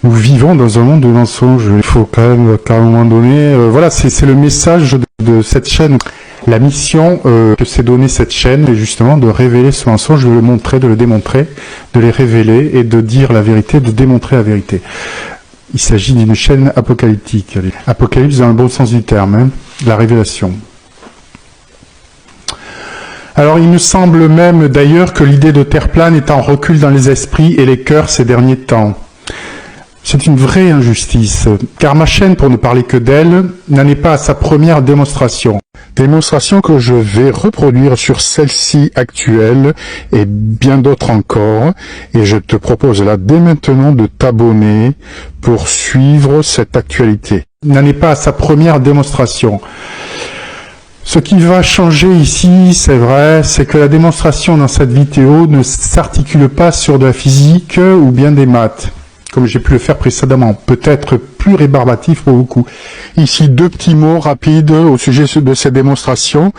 Nous vivons dans un monde de mensonges. Il faut quand même qu'à un moment donné, voilà, c'est le message de cette chaîne. La mission que s'est donnée cette chaîne est justement de révéler ce mensonge, de le montrer, de le démontrer, de les révéler et de dire la vérité, de démontrer la vérité. Il s'agit d'une chaîne apocalyptique. Apocalypse dans le bon sens du terme, hein, la révélation. Alors il me semble même d'ailleurs que l'idée de terre plane est en recul dans les esprits et les cœurs ces derniers temps. C'est une vraie injustice, car ma chaîne, pour ne parler que d'elle, n'en est pas à sa première démonstration. Démonstration que je vais reproduire sur celle-ci actuelle et bien d'autres encore, et je te propose là dès maintenant de t'abonner pour suivre cette actualité. N'en est pas à sa première démonstration. Ce qui va changer ici, c'est vrai, c'est que la démonstration dans cette vidéo ne s'articule pas sur de la physique ou bien des maths, comme j'ai pu le faire précédemment, peut-être plus rébarbatif pour beaucoup. Ici, deux petits mots rapides au sujet de cette démonstration.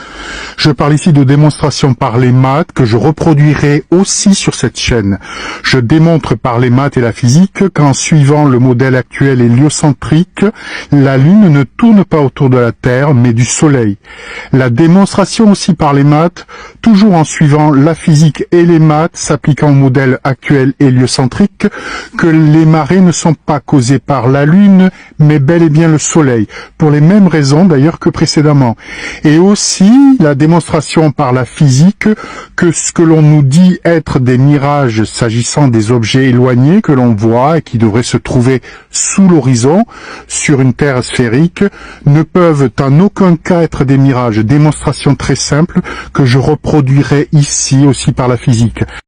Je parle ici de démonstration par les maths, que je reproduirai aussi sur cette chaîne. Je démontre par les maths et la physique qu'en suivant le modèle actuel héliocentrique, la Lune ne tourne pas autour de la Terre, mais du Soleil. La démonstration aussi par les maths, toujours en suivant la physique et les maths, s'appliquant au modèle actuel héliocentrique, que les marées ne sont pas causées par la Lune, mais bel et bien le Soleil, pour les mêmes raisons d'ailleurs que précédemment. Et aussi la démonstration par la physique que ce que l'on nous dit être des mirages s'agissant des objets éloignés que l'on voit et qui devraient se trouver sous l'horizon, sur une Terre sphérique, ne peuvent en aucun cas être des mirages. Démonstration très simple que je reproduirai ici aussi par la physique.